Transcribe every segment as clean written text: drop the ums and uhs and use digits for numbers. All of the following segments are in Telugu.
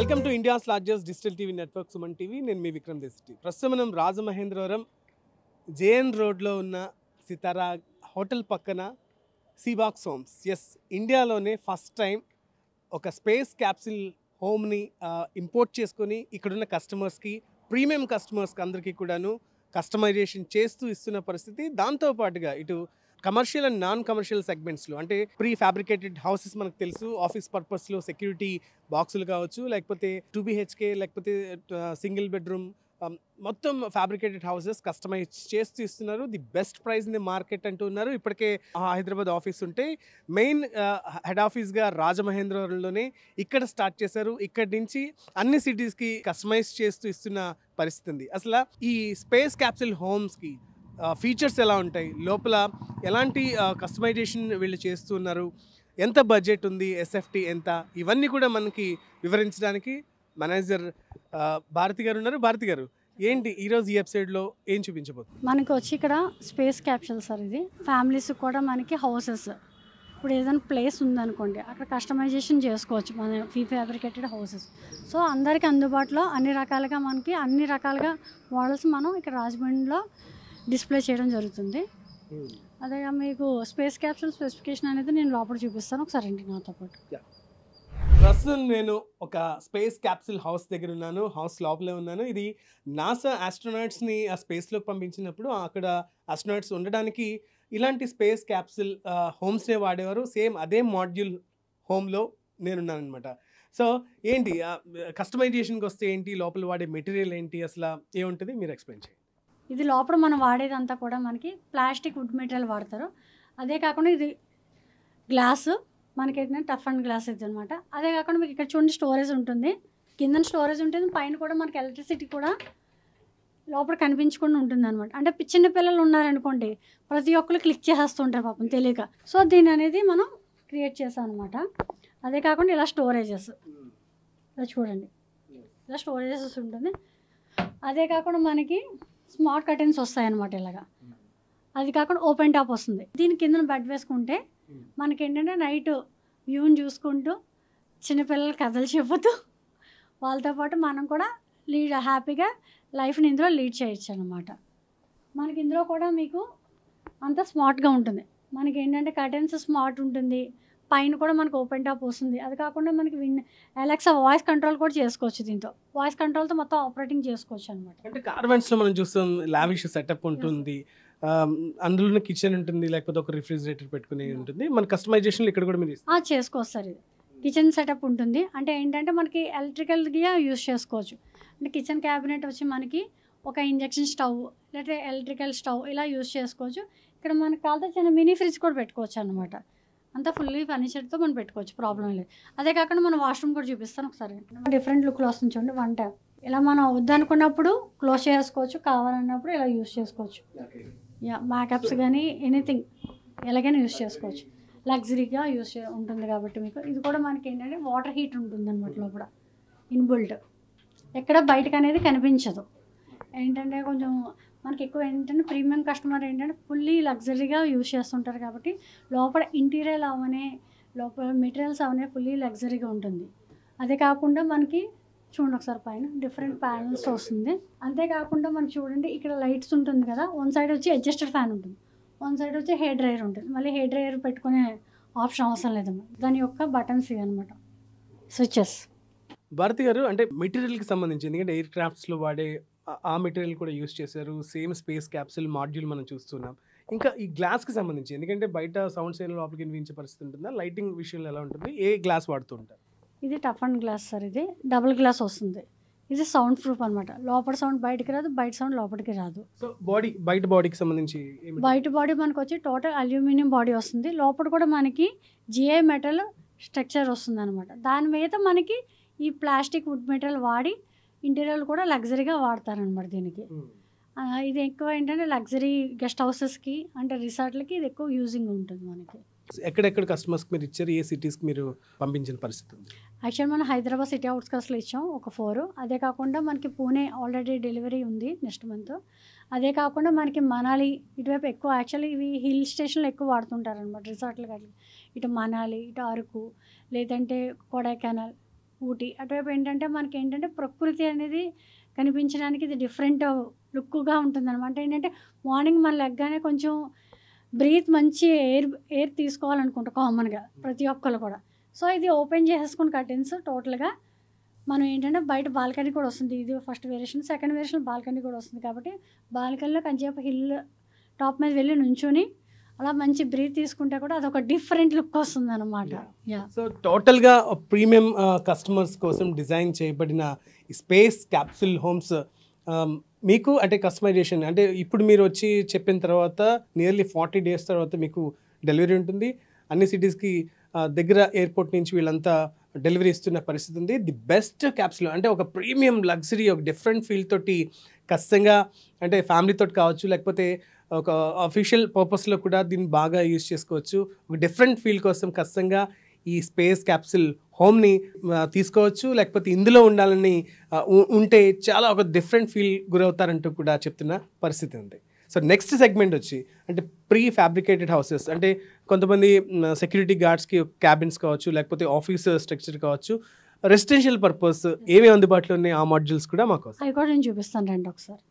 Welcome to India's largest digital TV network Suman TV. నేను మీ విక్రమ్ దేశెట్టి. ప్రస్తుతం మనం రాజమహేంద్రవరం జేఎన్ రోడ్లో ఉన్న సితారా హోటల్ పక్కన సీబాక్స్ హోమ్స్. ఎస్, ఇండియాలోనే ఫస్ట్ టైం ఒక స్పేస్ క్యాప్సిల్ హోమ్ని ఇంపోర్ట్ చేసుకొని ఇక్కడున్న కస్టమర్స్కి, ప్రీమియం కస్టమర్స్కి అందరికీ కూడాను కస్టమైజేషన్ చేస్తూ ఇస్తున్న పరిస్థితి. దాంతోపాటుగా ఇటు కమర్షియల్ అండ్ నాన్ కమర్షియల్ సెగ్మెంట్స్లో, అంటే ప్రీ ఫ్యాబ్రికేటెడ్ హౌసెస్ మనకు తెలుసు, ఆఫీస్ పర్పస్లో సెక్యూరిటీ బాక్సులు కావచ్చు, లేకపోతే 2 BHK, లేకపోతే సింగిల్ బెడ్రూమ్, మొత్తం ఫ్యాబ్రికేటెడ్ హౌసెస్ కస్టమైజ్ చేస్తూ ఇస్తున్నారు. The best price in the market అంటూ ఉన్నారు. ఇప్పటికే హైదరాబాద్ ఆఫీస్ ఉంటే మెయిన్ హెడ్ ఆఫీస్గా రాజమహేంద్రవరంలోనే ఇక్కడ స్టార్ట్ చేశారు. ఇక్కడి నుంచి అన్ని సిటీస్కి కస్టమైజ్ చేస్తూ ఇస్తున్న పరిస్థితి ఉంది. అసలు ఈ స్పేస్ క్యాప్సిల్ హోమ్స్కి ఫీచర్స్ ఎలా ఉంటాయి, లోపల ఎలాంటి కస్టమైజేషన్ వీళ్ళు చేస్తున్నారు, ఎంత బడ్జెట్ ఉంది, ఎస్ఎఫ్టీ ఎంత, ఇవన్నీ కూడా మనకి వివరించడానికి మేనేజర్ భారతి గారు ఉన్నారు. భారతి గారు, ఏంటి ఈరోజు ఈ ఎపిసోడ్లో ఏం చూపించబోతుంది? మనకి వచ్చి ఇక్కడ స్పేస్ క్యాప్సూల్ సార్. ఇది ఫ్యామిలీస్ కూడా మనకి హౌసెస్, ఇప్పుడు ఏదైనా ప్లేస్ ఉందనుకోండి అక్కడ కస్టమైజేషన్ చేసుకోవచ్చు మన ఫ్యాబ్రికేటెడ్ హౌసెస్. సో అందరికీ అందుబాటులో అన్ని రకాలుగా మనకి అన్ని రకాలుగా మోడల్స్ మనం ఇక్కడ రాజమండ్రిలో డిస్ప్లే చేయడం జరుగుతుంది. అదే మీకు స్పేస్ క్యాప్సూల్ స్పెసిఫికేషన్ అనేది నేను లోపల చూపిస్తాను, ఒకసారి రండి నాతో పాటు. ప్రస్తుతం నేను ఒక స్పేస్ క్యాప్సిల్ హౌస్ దగ్గర ఉన్నాను. హౌస్ లోపలే ఉన్నాను. ఇది నాసా ఆస్ట్రోనాట్స్ని ఆ స్పేస్లోకి పంపించినప్పుడు అక్కడ ఆస్ట్రోనాట్స్ ఉండడానికి ఇలాంటి స్పేస్ క్యాప్సిల్ హోమ్స్నే వాడేవారు. సేమ్ అదే మాడ్యూల్ హోమ్లో నేనున్నాను అనమాట. సో ఏంటి కస్టమైజేషన్కి వస్తే ఏంటి, లోపల వాడే మెటీరియల్ ఏంటి, అసలు ఏముంటుంది మీరు ఎక్స్ప్లెయిన్ చేయండి. ఇది లోపల మనం వాడేదంతా కూడా మనకి ప్లాస్టిక్ వుడ్ మెటీరియల్ వాడతారు. అదే కాకుండా ఇది గ్లాసు, మనకి ఏంటంటే టఫ్ అండ్ గ్లాస్ ఇది అనమాట. అదే కాకుండా మీకు ఇక్కడ చూడండి స్టోరేజ్ ఉంటుంది, కింద స్టోరేజ్ ఉంటుంది, పైన కూడా మనకి ఎలక్ట్రిసిటీ కూడా లోపల కనిపించకుండా ఉంటుంది అనమాట. అంటే చిన్న పిల్లలు ఉన్నారనుకోండి, ప్రతి ఒక్కరు క్లిక్ చేసేస్తుంటారు పాపం తెలియక. సో దీని అనేది మనం క్రియేట్ చేసాం అనమాట. అదే కాకుండా ఇలా స్టోరేజెస్, ఇలా చూడండి, ఇలా స్టోరేజెస్ ఉంటుంది. అదే కాకుండా మనకి స్మార్ట్ కర్టెన్స్ వస్తాయన్నమాట ఇలాగా. అది కాకుండా ఓపెన్ టాప్ వస్తుంది. దీని కింద బెడ్ వేసుకుంటే మనకి ఏంటంటే నైట్ వ్యూని చూసుకుంటూ చిన్నపిల్లలు కథలు చెబుతూ వాళ్ళతో పాటు మనం కూడా హ్యాపీగా లైఫ్ని ఇందులో లీడ్ చేయొచ్చు అనమాట. మనకి ఇందులో కూడా మీకు అంత స్మార్ట్గా ఉంటుంది. మనకి ఏంటంటే కర్టెన్స్ స్మార్ట్ ఉంటుంది, పైన కూడా మనకు ఓపెన్ టాప్ వస్తుంది. అది కాకుండా మనకి అలెక్సా వాయిస్ కంట్రోల్ కూడా చేసుకోవచ్చు. దీంతో వాయిస్ కంట్రోల్తో మొత్తం ఆపరేటింగ్ చేసుకోవచ్చు అనమాట. అంటే కార్వెంట్స్లో మనం చూస్తాం లావిష్ సెటప్ ఉంటుంది, అందులోనే కిచెన్ ఉంటుంది, లేకపోతే ఒక రిఫ్రిజిరేటర్ పెట్టుకునే ఉంటుంది. మన కస్టమైజేషన్ ఇక్కడ కూడా మీరు చేసుకోవచ్చు సార్. ఇది కిచెన్ సెటప్ ఉంటుంది. అంటే ఏంటంటే మనకి ఎలక్ట్రికల్గా యూజ్ చేసుకోవచ్చు. అంటే కిచెన్ క్యాబినెట్ వచ్చి మనకి ఒక ఇంజక్షన్ స్టవ్ లేకపోతే ఎలక్ట్రికల్ స్టవ్ ఇలా యూజ్ చేసుకోవచ్చు. ఇక్కడ మనకి కావాలంటే చిన్న మినీ ఫ్రిడ్జ్ కూడా పెట్టుకోవచ్చు అనమాట. అంతా ఫుల్లీ ఫర్నిచర్తో మనం పెట్టుకోవచ్చు, ప్రాబ్లం లేదు. అదే కాకుండా మనం వాష్రూమ్ కూడా చూపిస్తాను ఒకసారి. డిఫరెంట్ లుక్లో వస్తుంది చూడండి. 1 ట్యాప్ ఇలా మనం వద్దనుకున్నప్పుడు క్లోజ్ చేసుకోవచ్చు, కావాలన్నప్పుడు ఇలా యూజ్ చేసుకోవచ్చు. మేకప్స్ కానీ ఎనీథింగ్ ఎలాగైనా యూజ్ చేసుకోవచ్చు. లగ్జరీగా ఉంటుంది కాబట్టి మీకు ఇది కూడా మనకి ఏంటంటే వాటర్ హీట్ ఉంటుంది అనమాట లోపల ఇన్బుల్ట్. ఎక్కడ బయటకు అనేది కనిపించదు. ఏంటంటే కొంచెం మనకి ఎక్కువ ఏంటంటే ప్రీమియం కస్టమర్ ఏంటంటే ఫుల్లీ లగ్జరీగా యూజ్ చేస్తుంటారు కాబట్టి లోపల ఇంటీరియర్ అవనే, లోపల మెటీరియల్స్ అవనే ఫుల్లీ లగ్జరీగా ఉంటుంది. అదే కాకుండా మనకి చూడండి ఒకసారి పైన డిఫరెంట్ ప్యానల్స్ వస్తుంది. అంతేకాకుండా మనకి చూడండి ఇక్కడ లైట్స్ ఉంటుంది కదా, 1 సైడ్ వచ్చి అడ్జస్టెడ్ ఫ్యాన్ ఉంటుంది, 1 సైడ్ వచ్చి హెయిర్ డ్రైయర్ ఉంటుంది. మళ్ళీ హెయిర్ డ్రైయర్ పెట్టుకునే ఆప్షన్ అవసరం లేదన్నమాట. దాని యొక్క బటన్స్ ఇవి అనమాట, స్విచెస్. భారతి గారు, అంటే మెటీరియల్కి సంబంధించి, ఎందుకంటే ఎయిర్ క్రాఫ్ట్స్లో వాడే ఆ మెటీరియల్ కూడా యూజ్ చేశారు. సేమ్ స్పేస్ క్యాప్సిల్ మాడ్యూల్ మనం చూస్తున్నాం. ఇంకా ఈ గ్లాస్కి సంబంధించి, ఎందుకంటే బయట సౌండ్స్ ఏమైనా లోపలికి వినిపించే పరిస్థితి ఉంటుందా, లైటింగ్ విషయంలో ఎలా ఉంటుంది, ఏ గ్లాస్ వాడుతూ ఉంటారు? ఇది టఫ్ అండ్ గ్లాస్ సార్. ఇది డబుల్ గ్లాస్ వస్తుంది. ఇది సౌండ్ ప్రూఫ్ అనమాట. లోపల సౌండ్ బయటికి రాదు, బయట సౌండ్ లోపలికి రాదు. సో బయట బాడీకి సంబంధించి బయట బాడీ మనకు వచ్చి టోటల్ అల్యూమినియం బాడీ వస్తుంది. లోపల కూడా మనకి జిఐ మెటల్ స్ట్రక్చర్ వస్తుంది అనమాట. దాని మీద మనకి ఈ ప్లాస్టిక్ వుడ్ మెటీరియల్ వాడి ఇంటీరియర్ కూడా లగ్జరీగా వాడతారనమాట. దీనికి ఇది ఎక్కువ ఏంటంటే లగ్జరీ గెస్ట్ హౌసెస్కి అంటే రిసార్ట్లకి ఇది ఎక్కువ యూజింగ్ ఉంటుంది మనకి. ఎక్కడెక్కడ కస్టమర్స్కి మీరు ఇచ్చారు, ఏ సిటీస్కి మీరు పంపించిన పరిస్థితి ఉంది? యాక్చువల్ మనం హైదరాబాద్ సిటీ అవుట్స్కట్స్లో ఇచ్చాం ఒక 4. అదే కాకుండా మనకి పూణే ఆల్రెడీ డెలివరీ ఉంది నెక్స్ట్ మంత్. అదే కాకుండా మనకి మనాలి ఇటువైపు ఎక్కువ, యాక్చువల్లీ ఇవి హిల్ స్టేషన్లో ఎక్కువ వాడుతుంటారు అనమాట రిసార్ట్లు కానీ. ఇటు మనాలి, ఇటు అరకు, లేదంటే కొడైకెనాల్, ఊటీ అటువైపు ఏంటంటే మనకి ఏంటంటే ప్రకృతి అనేది కనిపించడానికి ఇది డిఫరెంట్ లుక్గా ఉంటుందన్నమాట. అంటే ఏంటంటే మార్నింగ్ మన లెగ్గానే కొంచెం బ్రీత్ మంచి ఎయిర్ తీసుకోవాలనుకుంటారు కామన్గా ప్రతి ఒక్కరు కూడా. సో ఇది ఓపెన్ చేసేసుకుని కర్టెన్స్ టోటల్గా మనం ఏంటంటే బయట బాల్కనీ కూడా వస్తుంది. ఇది first variation. Second variation balcony కూడా వస్తుంది కాబట్టి బాల్కనీలో కొంచెంసేపు హిల్ టాప్ మీద వెళ్ళి నుంచొని అలా మంచి బ్రీత్ తీసుకుంటే కూడా అదొక డిఫరెంట్ లుక్ వస్తుంది అనమాట. సో టోటల్గా ప్రీమియం కస్టమర్స్ కోసం డిజైన్ చేయబడిన స్పేస్ క్యాప్సూల్ హోమ్స్ మీకు అంటే కస్టమైజేషన్ అంటే ఇప్పుడు మీరు వచ్చి చెప్పిన తర్వాత నియర్లీ 40 days తర్వాత మీకు డెలివరీ ఉంటుంది. అన్ని సిటీస్కి దగ్గర ఎయిర్పోర్ట్ నుంచి వీళ్ళంతా డెలివరీ ఇస్తున్న పరిస్థితి ఉంది. ది బెస్ట్ క్యాప్సూల్ అంటే ఒక ప్రీమియం లగ్జరీ ఒక డిఫరెంట్ ఫీల్ తోటి ఖచ్చితంగా అంటే ఫ్యామిలీతో కావచ్చు లేకపోతే ఒక అఫీషియల్ పర్పస్లో కూడా దీన్ని బాగా యూజ్ చేసుకోవచ్చు. ఒక డిఫరెంట్ ఫీల్ కోసం ఖచ్చితంగా ఈ స్పేస్ క్యాప్సూల్ హోమ్ని తీసుకోవచ్చు. లేకపోతే ఇందులో ఉండాలని ఉంటే చాలా ఒక డిఫరెంట్ ఫీల్ గురవుతారంటూ కూడా చెప్తున్న పరిస్థితి ఉంది. సో నెక్స్ట్ సెగ్మెంట్ వచ్చి అంటే ప్రీ ఫ్యాబ్రికేటెడ్ హౌసెస్ అంటే కొంతమంది సెక్యూరిటీ గార్డ్స్కి క్యాబిన్స్ కావచ్చు లేకపోతే ఆఫీస్ స్ట్రక్చర్ కావచ్చు రెసిడెన్షియల్ పర్పస్ ఏమేమి అందుబాటులో ఉన్నాయి ఆ మాడ్యూల్స్ కూడా మాకు అవి కూడా నేను చూపిస్తాను రండి ఒకసారి.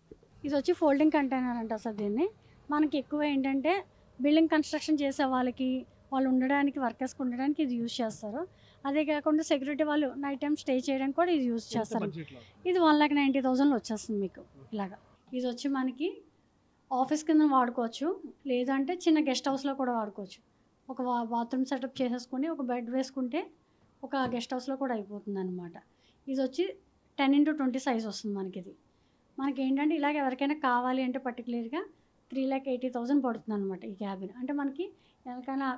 ఇది వచ్చి ఫోల్డింగ్ కంటైనర్ అంట సార్. దీన్ని మనకి ఎక్కువ ఏంటంటే బిల్డింగ్ కన్స్ట్రక్షన్ చేసే వాళ్ళకి వాళ్ళు ఉండడానికి వర్కర్స్కి ఉండడానికి ఇది యూజ్ చేస్తారు. అదే కాకుండా సెక్యూరిటీ వాళ్ళు నైట్ టైం స్టే చేయడానికి కూడా ఇది యూజ్ చేస్తారు. ఇది 1,90,000 వచ్చేస్తుంది మీకు ఇలాగా. ఇది వచ్చి మనకి ఆఫీస్ కింద వాడుకోవచ్చు లేదంటే చిన్న గెస్ట్ హౌస్లో కూడా వాడుకోవచ్చు. ఒక బాత్రూమ్ సెటప్ చేసేసుకొని ఒక బెడ్ వేసుకుంటే ఒక గెస్ట్ హౌస్లో కూడా అయిపోతుంది అనమాట. ఇది వచ్చి 10x20 సైజ్ వస్తుంది మనకి. ఇది మనకి ఏంటంటే ఇలాగ ఎవరికైనా కావాలి అంటే పర్టికులర్గా 3,80,000 పడుతుంది అనమాట ఈ క్యాబిన్. అంటే మనకి ఎవరికైనా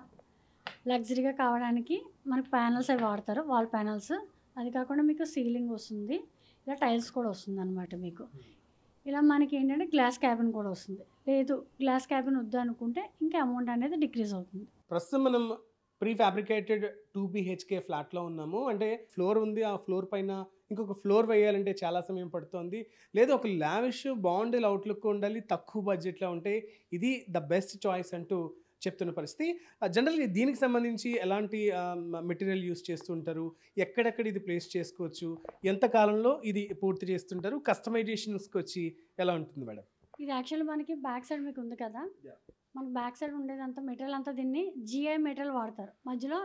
లగ్జరీగా కావడానికి మనకి ప్యానల్స్ అవి వాడతారు, వాల్ ప్యానల్స్. అది కాకుండా మీకు సీలింగ్ వస్తుంది, ఇలా టైల్స్ కూడా వస్తుంది అనమాట మీకు. ఇలా మనకి ఏంటంటే గ్లాస్ క్యాబిన్ కూడా వస్తుంది. లేదు గ్లాస్ క్యాబిన్ వద్దు అనుకుంటే ఇంకా అమౌంట్ అనేది డిక్రీజ్ అవుతుంది. ప్రస్తుతం మనం ప్రీ ఫ్యాబ్రికేటెడ్ 2 BHK ఫ్లాట్లో ఉన్నాము. అంటే ఫ్లోర్ ఉంది, ఆ ఫ్లోర్ పైన ఇంకొక ఫ్లోర్ వేయాలంటే చాలా సమయం పడుతుంది. లేదు ఒక లావిష్ బాగుండే అవుట్లుక్ ఉండాలి, తక్కువ బడ్జెట్లో ఉంటే ఇది ద బెస్ట్ చాయిస్ అంటూ చెప్తున్న పరిస్థితి. జనరల్గా దీనికి సంబంధించి ఎలాంటి మెటీరియల్ యూస్ చేస్తుంటారు, ఎక్కడెక్కడ ఇది ప్లేస్ చేసుకోవచ్చు, ఎంత కాలంలో ఇది పూర్తి చేస్తుంటారు, కస్టమైజేషన్స్కి వచ్చి ఎలా ఉంటుంది మేడం? ఇది యాక్చువల్లీ మనకి బ్యాక్ సైడ్ మీకు ఉంది కదా, మనకి బ్యాక్ సైడ్ ఉండేదంతా మెటీరియల్ అంతా దీన్ని GI మెటీరియల్ వాడతారు. మధ్యలో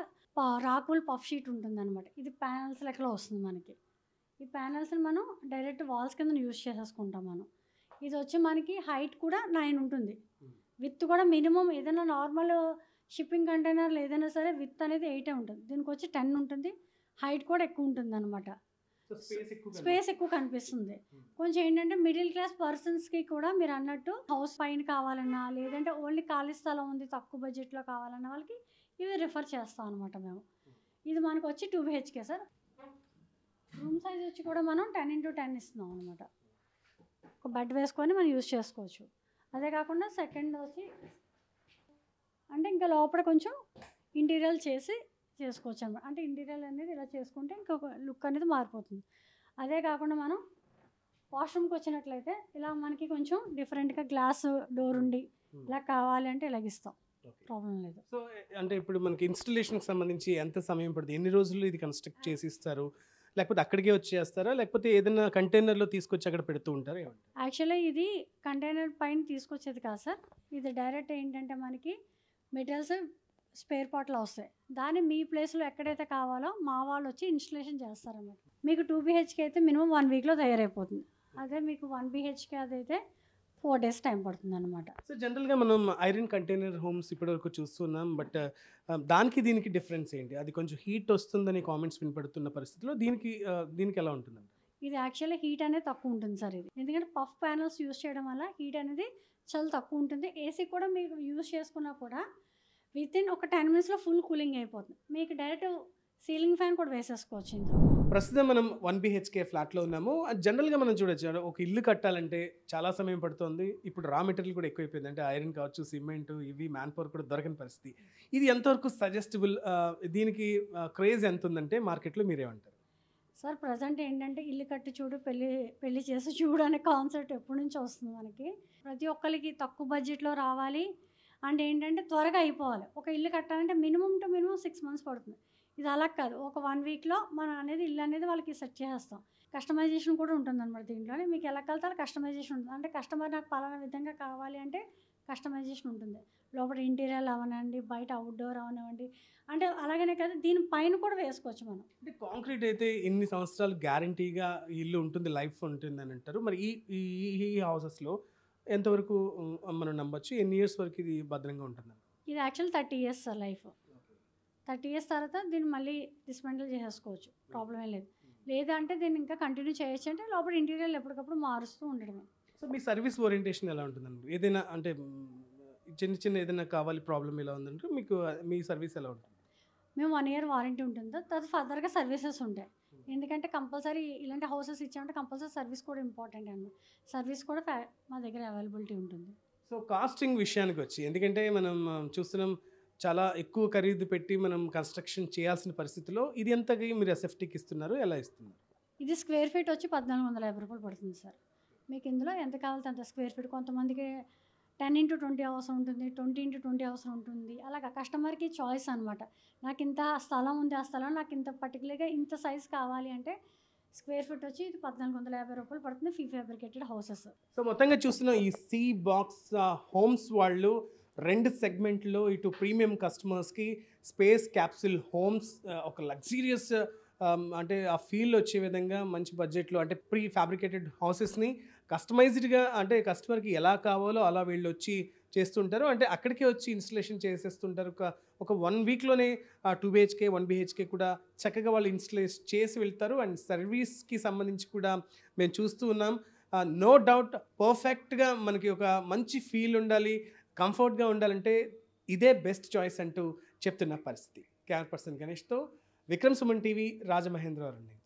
రాకుల్ పఫ్ షీట్ ఉంటుంది అనమాట. ఇది ప్యానల్స్ లెక్కలో వస్తుంది మనకి. ఈ ప్యానల్స్ని మనం డైరెక్ట్ వాల్స్ కింద యూజ్ చేసేసుకుంటాం మనం. ఇది వచ్చి మనకి హైట్ కూడా 9 ఉంటుంది, విత్ కూడా మినిమం ఏదైనా నార్మల్ షిప్పింగ్ కంటైనర్లు ఏదైనా సరే విత్ అనేది 8 ఉంటుంది. దీనికి వచ్చి 10 ఉంటుంది, హైట్ కూడా ఎక్కువ ఉంటుంది అనమాట. స్పేస్ ఎక్కువ కనిపిస్తుంది. కొంచెం ఏంటంటే మిడిల్ క్లాస్ పర్సన్స్కి కూడా మీరు అన్నట్టు హౌస్ పైన కావాలన్నా లేదంటే ఓన్లీ ఖాళీ స్థలం ఉంది తక్కువ బడ్జెట్లో కావాలన్న వాళ్ళకి ఇవి రిఫర్ చేస్తాం అనమాట మేము. ఇది మనకు వచ్చి 2 BHK సార్. రూమ్ సైజ్ వచ్చి కూడా మనం 10x10 ఇస్తున్నాం అనమాట. ఒక బెడ్ వేసుకొని మనం యూజ్ చేసుకోవచ్చు. అదే కాకుండా సెకండ్ వచ్చి అంటే ఇంకా లోపల కొంచెం ఇంటీరియర్ చేసుకోవచ్చు అనమాట. అంటే ఇంటీరియర్ అనేది ఇలా చేసుకుంటే ఇంకొక లుక్ అనేది మారిపోతుంది. అదే కాకుండా మనం వాష్రూమ్కి వచ్చినట్లయితే ఇలా మనకి కొంచెం డిఫరెంట్గా గ్లాస్ డోర్ ఉండి ఇలా కావాలి అంటే ఇలాగ ఇస్తాం, ప్రాబ్లం లేదు. సో అంటే ఇప్పుడు మనకి ఇన్స్టలేషన్కి సంబంధించి ఎంత సమయం పడుతుంది, ఎన్ని రోజులు ఇది కన్స్ట్రక్ట్ చేసి ఇస్తారు, లేకపోతే అక్కడికే వచ్చేస్తారా, లేకపోతే ఏదైనా కంటైనర్లో తీసుకొచ్చి అక్కడ పెడుతూ ఉంటారా? యాక్చువల్లీ ఇది కంటైనర్ పైన తీసుకొచ్చేది కాదు సార్. ఇది డైరెక్ట్ ఏంటంటే మనకి మెటీరియల్స్ స్పేర్ పార్ట్లో వస్తాయి. దాన్ని మీ ప్లేస్లో ఎక్కడైతే కావాలో మా వాళ్ళు వచ్చి ఇన్స్టలేషన్ చేస్తారన్నమాట. మీకు 2 BHK అయితే మినిమం 1 వీక్లో తయారైపోతుంది. అదే మీకు 1 BHK అదైతే 4 days టైం పడుతుంది అనమాట. సో జనరల్గా మనం ఐరన్ కంటైనర్ హోమ్స్ ఇప్పటివరకు చూస్తున్నాం, బట్ దానికి దీనికి డిఫరెన్స్ ఏంటి? అది కొంచెం హీట్ వస్తుందని కామెంట్స్ వినపడుతున్న పరిస్థితిలో దీనికి ఎలా ఉంటుందండి? ఇది యాక్చువల్లీ హీట్ అనేది తక్కువ ఉంటుంది సార్. ఇది ఎందుకంటే పఫ్ ప్యానల్స్ యూజ్ చేయడం వల్ల హీట్ అనేది చాలా తక్కువ ఉంటుంది. ఏసీ కూడా మీకు యూజ్ చేసుకున్నా కూడా వితిన్ ఒక 10 minutesలో ఫుల్ కూలింగ్ అయిపోతుంది. మీకు డైరెక్ట్ సీలింగ్ ఫ్యాన్ కూడా వేసేసుకోవచ్చు ఇందులో. ప్రస్తుతం మనం 1 BHK ఫ్లాట్లో ఉన్నాము. జనరల్గా మనం చూడొచ్చు ఒక ఇల్లు కట్టాలంటే చాలా సమయం పడుతుంది. ఇప్పుడు రా మెటీరియల్ కూడా ఎక్కువైపోయింది. అంటే ఐరన్ కావచ్చు, సిమెంట్, ఇవి మ్యాన్ పవర్ కూడా దొరకని పరిస్థితి. ఇది ఎంతవరకు సజెస్టబుల్, దీనికి క్రేజ్ ఎంత ఉందంటే మార్కెట్లో మీరేమంటారు? సార్ ప్రజెంట్ ఏంటంటే ఇల్లు కట్టి చూడు పెళ్ళి చేసి చూడు అనే కాన్సెప్ట్ ఎప్పటి నుంచో వస్తుంది మనకి. ప్రతి ఒక్కరికి తక్కువ బడ్జెట్లో రావాలి అండ్ ఏంటంటే త్వరగా అయిపోవాలి. ఒక ఇల్లు కట్టాలంటే మినిమం టు మినిమం 6 months పడుతుంది. ఇది అలా కాదు, ఒక 1 వీక్లో మనం అనేది ఇల్లు అనేది వాళ్ళకి సెట్ చేసేస్తాం. కస్టమైజేషన్ కూడా ఉంటుందన్నమాట దీంట్లోనే. మీకు ఎలా కలితే అలా కస్టమైజేషన్ ఉంటుంది. అంటే కస్టమర్ నాకు పలానా విధంగా కావాలి అంటే కస్టమైజేషన్ ఉంటుంది. లోపల ఇంటీరియర్ అవనండి, బయట అవుట్‌డోర్ అవనివ్వండి. అంటే అలాగనే కాదు, దీని పైన కూడా వేసుకోవచ్చు మనం. అంటే కాంక్రీట్ అయితే ఎన్ని సంవత్సరాలు గ్యారంటీగా ఇల్లు ఉంటుంది, లైఫ్ ఉంటుందని అంటారు. మరి ఈ ఈ ఈ హౌసెస్‌లో ఎంతవరకు మనం నమ్మొచ్చు? ఎన్ని ఇయర్స్ వరకు ఇది భద్రంగా ఉంటుందని? ఇది actual 30 years sir life. 30 years తర్వాత దీన్ని మళ్ళీ డిస్మెంటల్ చేసేసుకోవచ్చు. ప్రాబ్లమ్ ఏం లేదు. లేదంటే దీన్ని ఇంకా కంటిన్యూ చేయొచ్చు అంటే లోపల ఇంటీరియర్ ఎప్పటికప్పుడు మారుస్తూ ఉండడమే. సో మీ సర్వీస్ ఓరియంటేషన్ ఎలా ఉంటుందండి? ఏదైనా అంటే చిన్న చిన్న ఏదైనా కావాలి, ప్రాబ్లమ్ ఇలా ఉందంటే మీకు మీ సర్వీస్ ఎలా ఉంటుంది? మేము 1 ఇయర్ వారంటీ ఉంటుంది. తర్వాత ఫర్దర్‌గా సర్వీసెస్ ఉంటాయి. ఎందుకంటే కంపల్సరీ ఇలాంటి హౌసెస్ ఇచ్చామంటే కంపల్సరీ సర్వీస్ కూడా ఇంపార్టెంట్ అన్నమాట. సర్వీస్ కూడా మా దగ్గర అవైలబిలిటీ ఉంటుంది. సో కాస్టింగ్ విషయానికి వచ్చి, ఎందుకంటే మనం చూస్తున్నాం చాలా ఎక్కువ ఖరీదు పెట్టి మనం కన్స్ట్రక్షన్ చేయాల్సిన పరిస్థితిలో ఇది ఎంతకి మీరు ఎస్ఎఫ్టీకి ఇస్తున్నారు, ఎలా ఇస్తున్నారు? ఇది స్క్వేర్ ఫీట్ వచ్చి 1450 పడుతుంది సార్. మీకు ఇందులో ఎంత కావాలంటే అంత స్క్వేర్ ఫీట్. కొంతమందికి 10x20 అవసరం ఉంటుంది, 20x20 అవసరం ఉంటుంది. అలాగా కస్టమర్కి చాయిస్ అనమాట. నాకు ఇంత స్థలం ఉంది, ఆ స్థలం నాకు ఇంత పర్టికులర్గా ఇంత సైజ్ కావాలి అంటే స్క్వేర్ ఫీట్ వచ్చి ఇది 1450 పడుతుంది. Fee fabricated houses. సో మొత్తంగా చూస్తున్నాం ఈ సి బాక్స్ హోమ్స్ వాళ్ళు 2 సెగ్మెంట్లో ఇటు ప్రీమియం కస్టమర్స్కి స్పేస్ క్యాప్సూల్ హోమ్స్, ఒక లగ్జీరియస్ అంటే ఆ ఫీల్ వచ్చే విధంగా మంచి బడ్జెట్లో అంటే ప్రీ ఫ్యాబ్రికేటెడ్ హౌసెస్ని కస్టమైజ్డ్గా అంటే కస్టమర్కి ఎలా కావాలో అలా వీళ్ళు వచ్చి చేస్తుంటారు. అంటే అక్కడికే వచ్చి ఇన్స్టలేషన్ చేసేస్తుంటారు. ఒక 1 వీక్లోనే 2 BHK 1 BHK కూడా చక్కగా వాళ్ళు ఇన్స్టలేట్ చేసి వెళ్తారు. అండ్ సర్వీస్కి సంబంధించి కూడా మేము చూస్తూ ఉన్నాం. నో డౌట్ పర్ఫెక్ట్గా మనకి ఒక మంచి ఫీల్ ఉండాలి, కంఫర్ట్గా ఉండాలంటే ఇదే బెస్ట్ చాయిస్ అంటూ చెప్తున్న పరిస్థితి. కెమెరా పర్సన్ గణేష్తో విక్రమ్ సుమన్ టీవీ, రాజమహేంద్రవరం నుంచి.